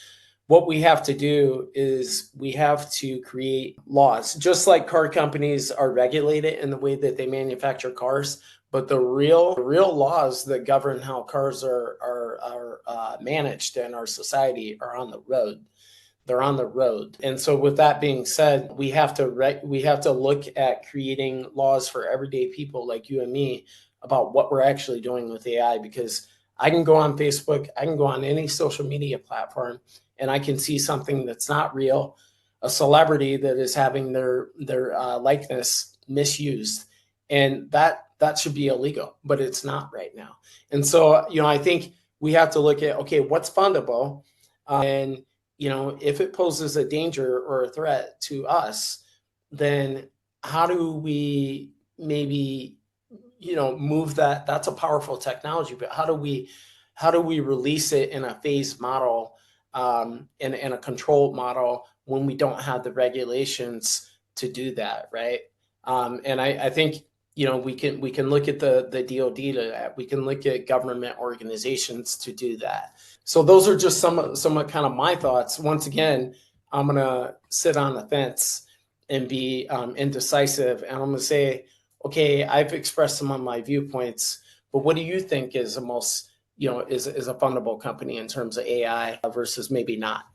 What we have to do is we have to create laws, just like car companies are regulated in the way that they manufacture cars. But the real laws that govern how cars are managed in our society are on the road. They're on the road. And so with that being said, we have to look at creating laws for everyday people like you and me about what we're actually doing with AI, because I can go on Facebook, I can go on any social media platform, and I can see something that's not real, a celebrity that is having their likeness misused, and that should be illegal, but it's not right now. And so, I think we have to look at, okay, what's fundable, and if it poses a danger or a threat to us, then how do we maybe, move that? That's a powerful technology, but how do we release it in a phased model, in a controlled model when we don't have the regulations to do that, right? And I think, we can look at the DoD to that. We can look at government organizations to do that. So those are just some of kind of my thoughts. Once again, I'm gonna sit on the fence and be indecisive, and I'm gonna say, okay, I've expressed some of my viewpoints, but what do you think is the most, is a fundable company in terms of AI versus maybe not?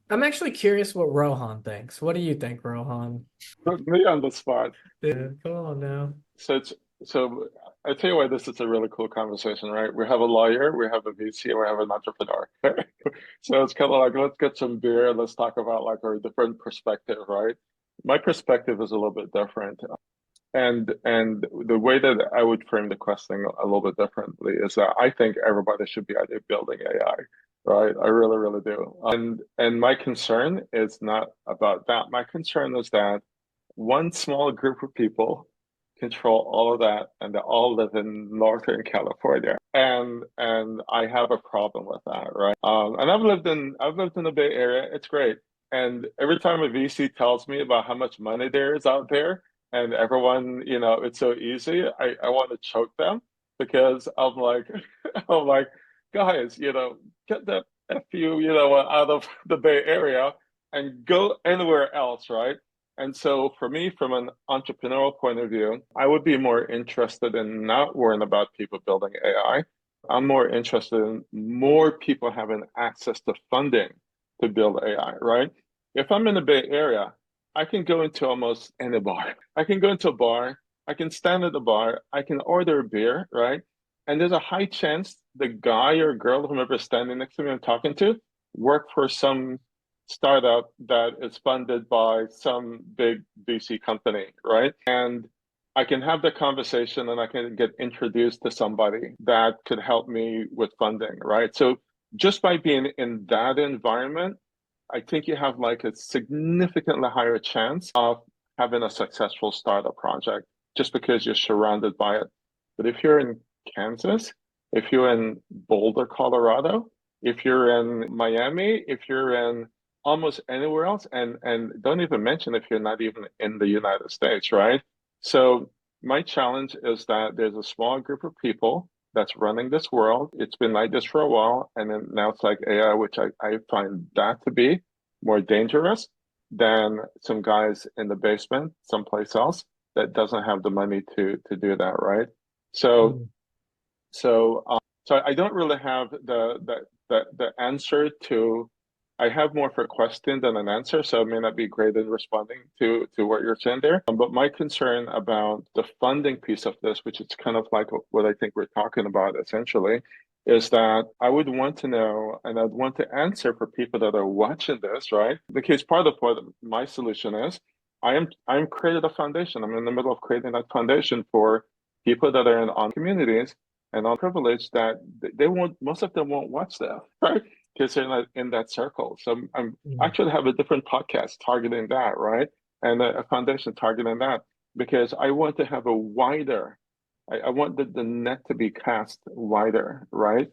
I'm actually curious what Rohan thinks. What do you think, Rohan? Put me on the spot. Yeah, come on now. So I tell you why this is a really cool conversation, right? We have a lawyer, we have a VC, and we have an entrepreneur. So it's kind of like, let's get some beer, let's talk about like our different perspective, right? My perspective is a little bit different. And the way that I would frame the question a little bit differently is that I think everybody should be out there building AI, right? I really, really do. And my concern is not about that. My concern is that one small group of people control all of that, and they all live in Northern California, and I have a problem with that, right? And I've lived in the Bay Area. It's great, and every time a VC tells me about how much money there is out there, and everyone, it's so easy, I want to choke them, because I'm like, I'm like, guys, get the FU, out of the Bay Area and go anywhere else, right? And so for me, from an entrepreneurial point of view, I would be more interested in not worrying about people building AI. I'm more interested in more people having access to funding to build AI, right? If I'm in the Bay Area, I can go into almost any bar. I can go into a bar, I can stand at the bar, I can order a beer, right? And there's a high chance the guy or girl, whomever's standing next to me I'm talking to, work for some startup that is funded by some big VC company, right? And I can have the conversation and I can get introduced to somebody that could help me with funding, right? So just by being in that environment, I think you have like a significantly higher chance of having a successful startup project just because you're surrounded by it. But if you're in Kansas, if you're in Boulder, Colorado, if you're in Miami, if you're in almost anywhere else, and don't even mention if you're not even in the United States, right? So my challenge is that there's a small group of people that's running this world. It's been like this for a while, and then now it's like AI, which I find that to be more dangerous than some guys in the basement someplace else that doesn't have the money to do that, right? So Mm. so so I don't really have the answer to. I have more for a question than an answer, so I may not be great in responding to what you're saying there. But my concern about the funding piece of this, which is kind of like what I think we're talking about essentially, is that I would want to know, and I'd want to answer for people that are watching this, right? Because part of what my solution is, I'm created a foundation. I'm in the middle of creating that foundation for people that are in on communities and on privilege that they won't, most of them won't watch that, right? Because they're not in that circle. So I'm Mm. actually have a different podcast targeting that, right? And a foundation targeting that because I want to have a wider, I want the net to be cast wider, right?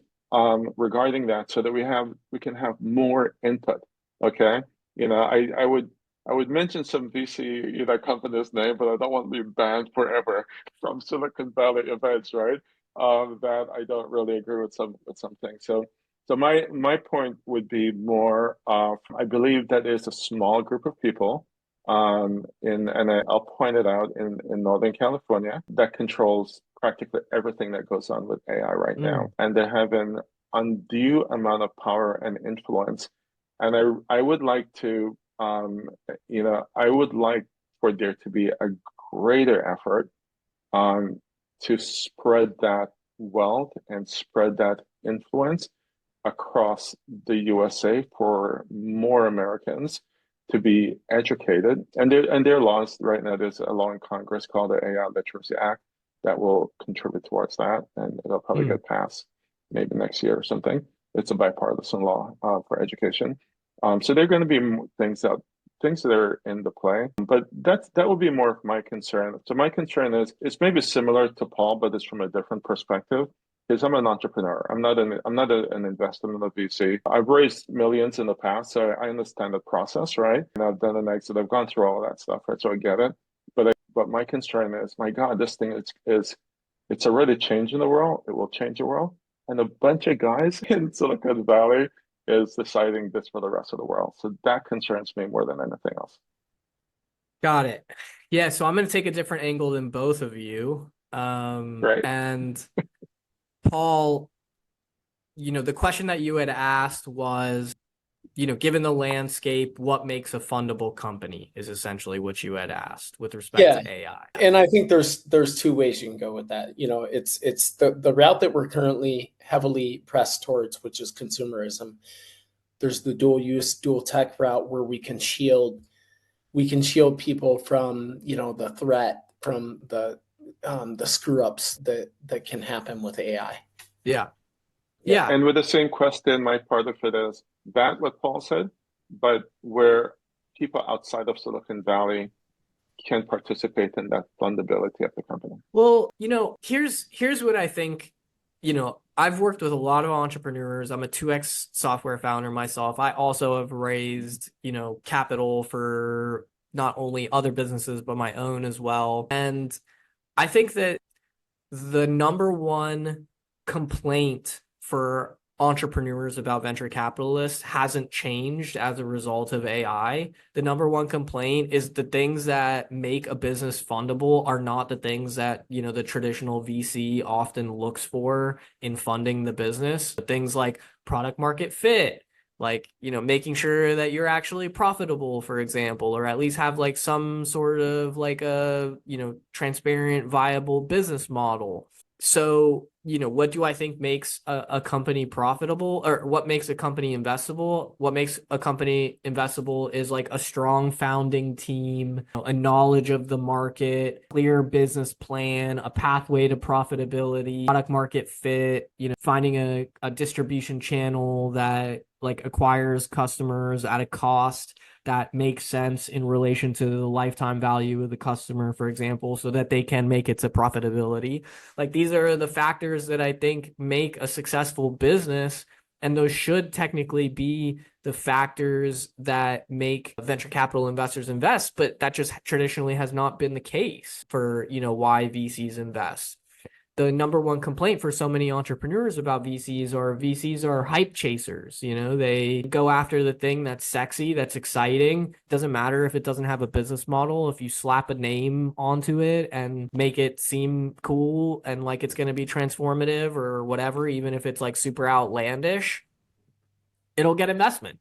Regarding that, so that we can have more input. Okay, I would mention some VC company's name, but I don't want to be banned forever from Silicon Valley events, right? That I don't really agree with some things. So my point would be more of I believe that there's a small group of people I'll point it out in Northern California that controls practically everything that goes on with AI right now. Mm. And they have an undue amount of power and influence. And I would like to I would like for there to be a greater effort to spread that wealth and spread that influence across the USA for more Americans to be educated. And there are laws right now. There's a law in Congress called the AI Literacy Act that will contribute towards that, and it'll probably Mm. get passed maybe next year or something. It's a bipartisan law for education. So there are going to be things that are in the play, but that would be more of my concern. So my concern is it's maybe similar to Paul, but it's from a different perspective because I'm an entrepreneur. I'm not an investor in a VC. I've raised millions in the past, so I understand the process, right? And I've done an exit. I've gone through all of that stuff, right? So I get it. But my concern is, my God, this thing is it's already changing the world. It will change the world, and a bunch of guys in Silicon Valley is deciding this for the rest of the world. So that concerns me more than anything else. Got it. Yeah, so I'm going to take a different angle than both of you. Right. And Paul, the question that you had asked was, given the landscape, what makes a fundable company is essentially what you had asked with respect Yeah. to AI. And I think there's two ways you can go with that. It's the route that we're currently heavily pressed towards, which is consumerism. There's the dual use, dual tech route where we can shield people from the threat, from the screw ups that can happen with AI. Yeah. Yeah. Yeah. And with the same question, my part of it is that what Paul said, but where people outside of Silicon Valley can participate in that fundability of the company. Well, here's what I think. I've worked with a lot of entrepreneurs. I'm a 2X software founder myself. I also have raised, capital for not only other businesses, but my own as well. And I think that the number one complaint for entrepreneurs about venture capitalists hasn't changed as a result of AI. The number one complaint is the things that make a business fundable are not the things that, the traditional VC often looks for in funding the business. Things like product market fit, like, making sure that you're actually profitable, for example, or at least have like some sort of like a, transparent, viable business model. So, what do I think makes a company profitable, or what makes a company investable? What makes a company investable is like a strong founding team, a knowledge of the market, clear business plan, a pathway to profitability, product market fit, finding a distribution channel that like acquires customers at a cost that makes sense in relation to the lifetime value of the customer, for example, so that they can make it to profitability. Like, these are the factors that I think make a successful business. And those should technically be the factors that make venture capital investors invest, but that just traditionally has not been the case for, why VCs invest. The number one complaint for so many entrepreneurs about VCs are hype chasers. They go after the thing that's sexy, that's exciting. Doesn't matter if it doesn't have a business model. If you slap a name onto it and make it seem cool and like it's going to be transformative or whatever, even if it's like super outlandish, it'll get investment.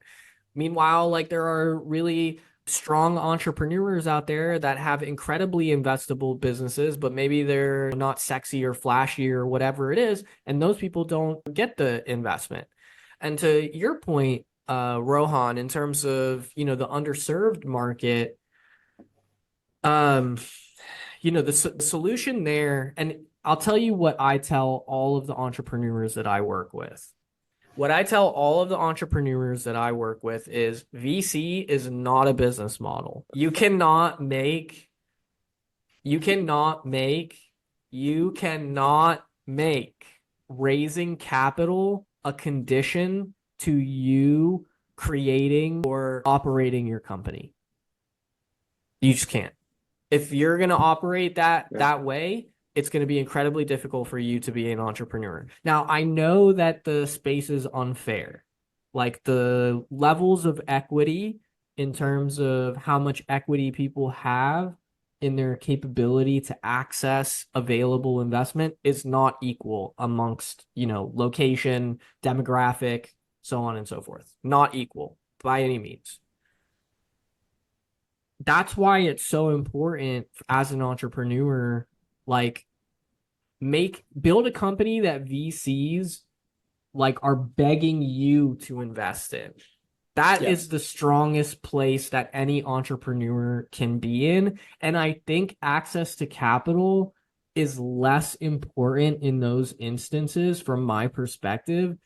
Meanwhile, like there are really strong entrepreneurs out there that have incredibly investable businesses, but maybe they're not sexy or flashy or whatever it is, and those people don't get the investment. And to your point, Rohan, in terms of the underserved market, the solution there, and I'll tell you what I tell all of the entrepreneurs that I work with. What I tell all of the entrepreneurs that I work with is VC is not a business model. You cannot make raising capital a condition to you creating or operating your company. You just can't. If you're going to operate that way, it's going to be incredibly difficult for you to be an entrepreneur. Now, I know that the space is unfair. Like the levels of equity in terms of how much equity people have in their capability to access available investment is not equal amongst, location, demographic, so on and so forth. Not equal by any means. That's why it's so important as an entrepreneur, like build a company that VCs like are begging you to invest in. That is the strongest place that any entrepreneur can be in. And I think access to capital is less important in those instances from my perspective,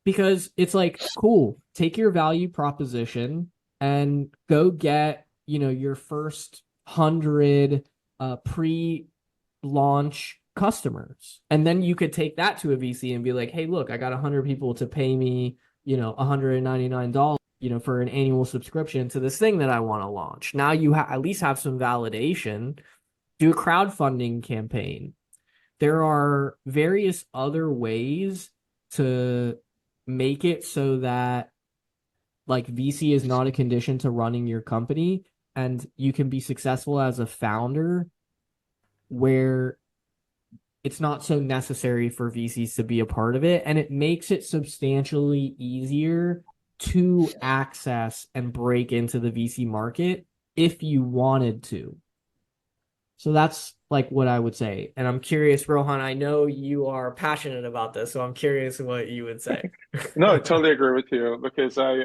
because it's like, cool, take your value proposition and go get, your first 100 pre-launch customers. And then you could take that to a VC and be like, hey, look, I got 100 people to pay me, $199, for an annual subscription to this thing that I want to launch. Now you at least have some validation. Do a crowdfunding campaign. There are various other ways to make it so that like VC is not a condition to running your company, and you can be successful as a founder where it's not so necessary for VCs to be a part of it, and it makes it substantially easier to access and break into the VC market if you wanted to. So that's like what I would say. And I'm curious, Rohan, I know you are passionate about this, so I'm curious what you would say. No, I totally agree with you, because I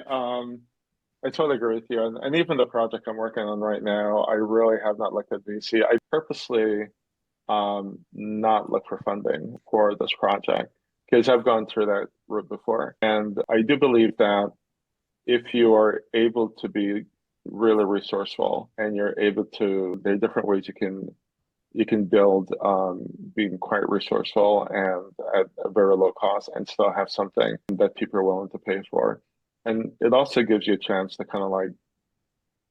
totally agree with you. And even the project I'm working on right now, I really have not looked at VC. I purposely not look for funding for this project because I've gone through that route before. And I do believe that if you are able to be really resourceful and you're able to, there are different ways you can build being quite resourceful and at a very low cost and still have something that people are willing to pay for. And it also gives you a chance to kind of like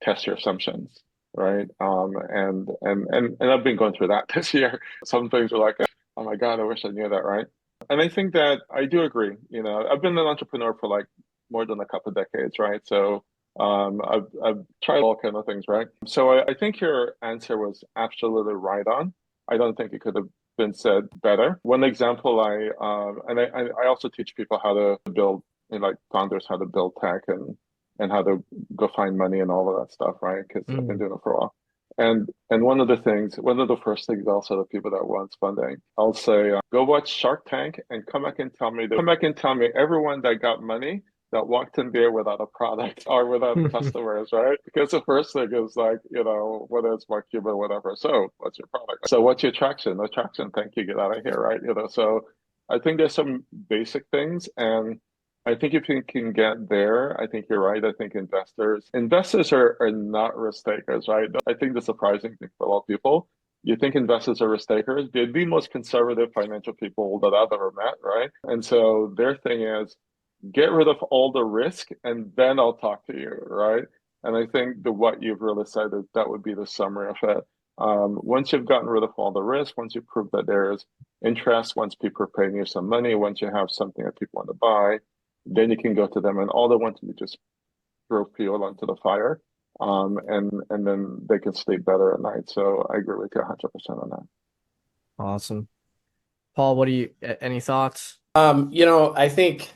test your assumptions, right? And I've been going through that this year. Some things are like, oh my God, I wish I knew that, right? And I think that I do agree. I've been an entrepreneur for like more than a couple of decades, right? So I've tried all kind of things, right? So I think your answer was absolutely right on. I don't think it could have been said better. One example, I also teach people how to build, like founders, how to build tech and how to go find money and all of that stuff, right? Because I've been doing it for a while. And one of the first things I'll say to people that wants funding, I'll say, go watch Shark Tank and come back and tell me everyone that got money that walked in there without a product or without customers, right? Because the first thing is like, whether it's Mark Cuban or whatever. So what's your product? So what's your traction? No traction. Thank you. Get out of here, right? So I think there's some basic things, and I think if you can get there, I think you're right. I think investors are not risk takers, right? I think the surprising thing for a lot of people, you think investors are risk takers. They're the most conservative financial people that I've ever met, right? And so their thing is, get rid of all the risk, and then I'll talk to you, right? And I think what you've really said is that would be the summary of it. Once you've gotten rid of all the risk, once you prove that there is interest, once people are paying you some money, once you have something that people want to buy, then you can go to them, and all they want to do is just throw fuel onto the fire, and then they can sleep better at night. So I agree with you 100% on that. Awesome. Paul, any thoughts? I think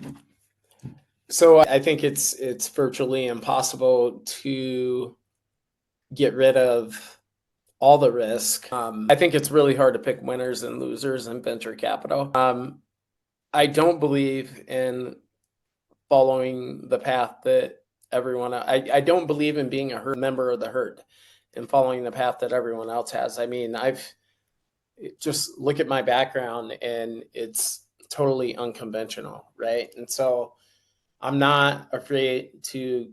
so. I think it's virtually impossible to get rid of all the risk. I think it's really hard to pick winners and losers in venture capital. I don't believe in following the path that everyone. I don't believe in being a member of the herd and following the path that everyone else has. I mean, I've just look at my background, and it's totally unconventional, right? And so I'm not afraid to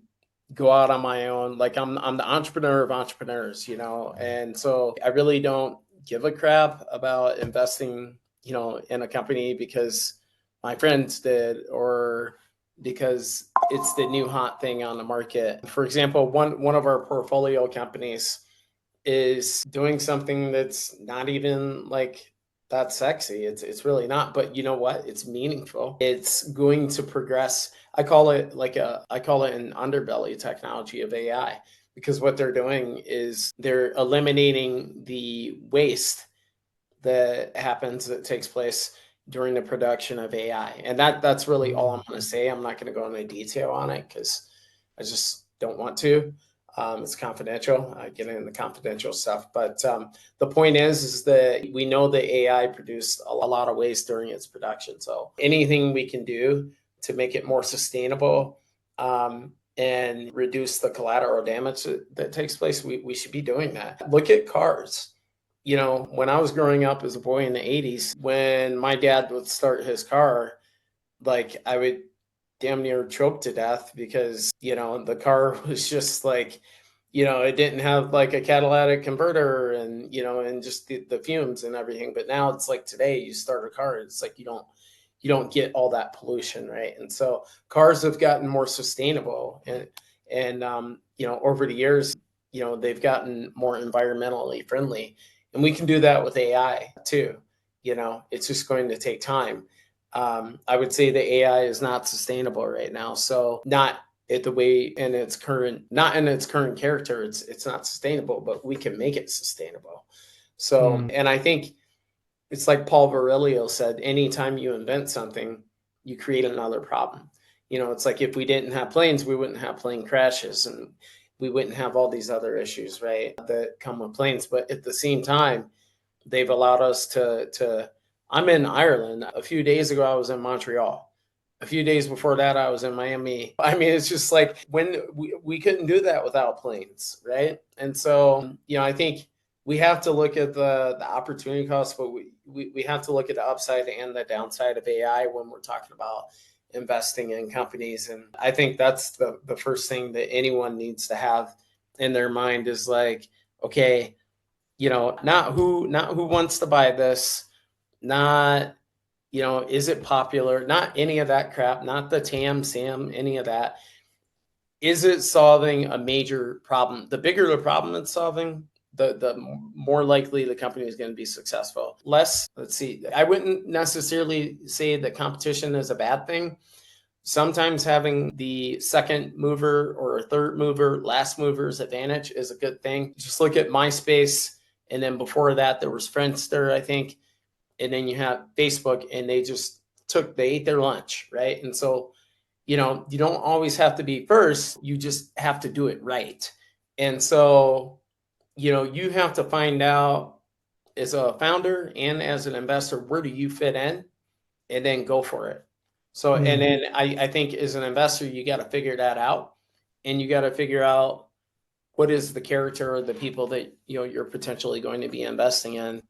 go out on my own. Like I'm the entrepreneur of entrepreneurs, and so I really don't give a crap about investing, in a company because my friends did, or because it's the new hot thing on the market. For example, one of our portfolio companies is doing something that's not even like that sexy. It's really not, but you know what? It's meaningful. It's going to progress. I call it an underbelly technology of AI, because what they're doing is they're eliminating the waste that takes place during the production of AI. And that's really all I'm going to say. I'm not going to go into detail on it because I just don't want to. It's confidential. I get into the confidential stuff, but the point is that we know that AI produced a lot of waste during its production. So anything we can do to make it more sustainable and reduce the collateral damage that takes place, we should be doing that. Look at cars. When I was growing up as a boy in the 80s, when my dad would start his car, like I would damn near choke to death because, the car was just like, it didn't have like a catalytic converter and, and just the fumes and everything. But now it's like today you start a car, it's like you don't get all that pollution, right? And so cars have gotten more sustainable and over the years, they've gotten more environmentally friendly. And we can do that with AI too. It's just going to take time. I would say the AI is not sustainable right now. So not in its current character, it's not sustainable, but we can make it sustainable. So, and I think it's like Paul Virilio said, anytime you invent something, you create another problem. It's like if we didn't have planes, we wouldn't have plane crashes and we wouldn't have all these other issues, right, that come with planes. But at the same time, they've allowed us to I'm in Ireland. A few days ago, I was in Montreal. A few days before that, I was in Miami. I mean, it's just like when we couldn't do that without planes, right? And so, I think we have to look at the opportunity cost, but we have to look at the upside and the downside of AI when we're talking about investing in companies. And I think that's the first thing that anyone needs to have in their mind is like, okay, not who wants to buy this, not, is it popular? Not any of that crap, not the SAM, any of that. Is it solving a major problem? The bigger the problem it's solving, the more likely the company is going to be successful. Let's see. I wouldn't necessarily say that competition is a bad thing. Sometimes having the second mover or third mover, last mover's advantage is a good thing. Just look at MySpace. And then before that, there was Friendster, I think. And then you have Facebook, and they ate their lunch, right? And so, you don't always have to be first. You just have to do it right. And so, you have to find out as a founder and as an investor, where do you fit in, and then go for it. So, and then I think as an investor, you got to figure that out, and you got to figure out what is the character of the people that, you're potentially going to be investing in,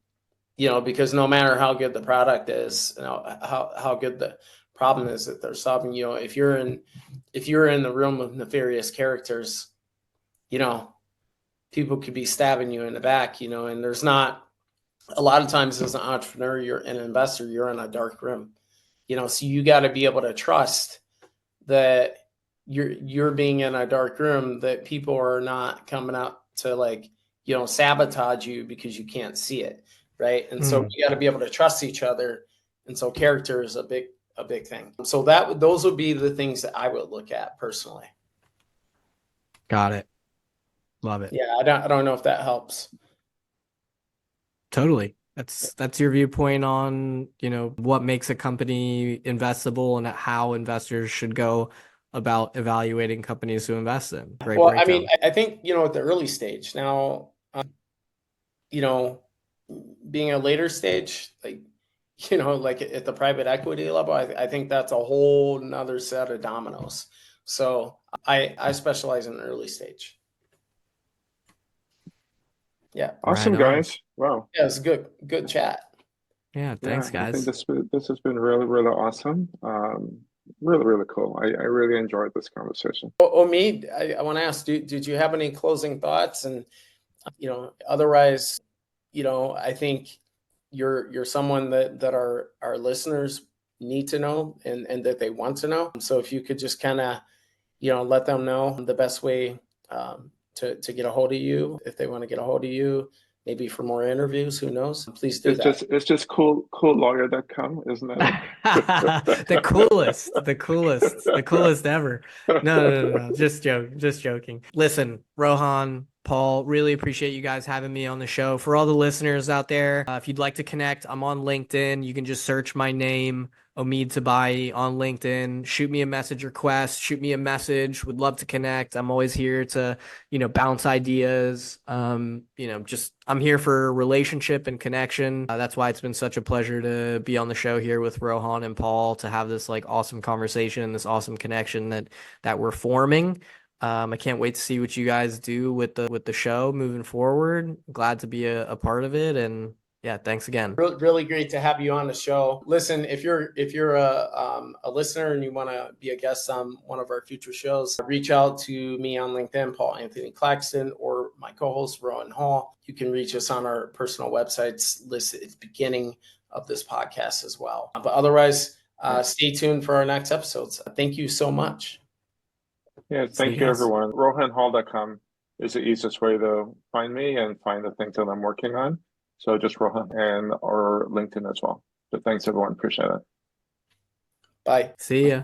because no matter how good the product is, how good the problem is that they're solving, if you're in the room of nefarious characters, people could be stabbing you in the back, and there's not a lot of times as an entrepreneur, you're an investor, you're in a dark room. So you got to be able to trust that you're being in a dark room, that people are not coming out to like, sabotage you because you can't see it, right? And so we got to be able to trust each other. And so character is a big thing. So those would be the things that I would look at personally. Got it. Love it. Yeah, I don't know if that helps. Totally. That's your viewpoint on, what makes a company investable and how investors should go about evaluating companies to invest in. Great Well, breakdown. I mean, I think, at the early stage now, being a later stage, like, like at the private equity level, I think that's a whole nother set of dominoes. So I specialize in the early stage. Yeah. Awesome, Right on. guys. Wow. Yeah, it's good chat. Yeah, thanks, Yeah, I think guys. this has been really, really awesome. Really, really cool. I really enjoyed this conversation. Omeed, I want to ask, did you have any closing thoughts? And, otherwise, I think you're someone that our listeners need to know and that they want to know. So if you could just kind of, let them know the best way to get a hold of you, if they want to get a hold of you, maybe for more interviews, who knows? Please do that. It's just coollawyer.com, isn't that it? The coolest ever. No. Just joking. Listen, Rohan, Paul, really appreciate you guys having me on the show. For all the listeners out there, if you'd like to connect, I'm on LinkedIn. You can just search my name, Omeed Tabiei, on LinkedIn. Shoot me a message request. Shoot me a message. Would love to connect. I'm always here to, bounce ideas. I'm here for relationship and connection. That's why it's been such a pleasure to be on the show here with Rohan and Paul, to have this like awesome conversation, this awesome connection that we're forming. I can't wait to see what you guys do with the show moving forward. Glad to be a part of it, and yeah, thanks again. Really great to have you on the show. Listen, if you're a listener and you want to be a guest on one of our future shows, reach out to me on LinkedIn, Paul Anthony Claxton, or my co-host Rohan Hall. You can reach us on our personal websites listed at the beginning of this podcast as well. But otherwise, stay tuned for our next episodes. Thank you so much. Yeah, thank you, everyone. RohanHall.com is the easiest way to find me and find the things that I'm working on. So just Rohan or LinkedIn as well. So thanks, everyone. Appreciate it. Bye. See ya.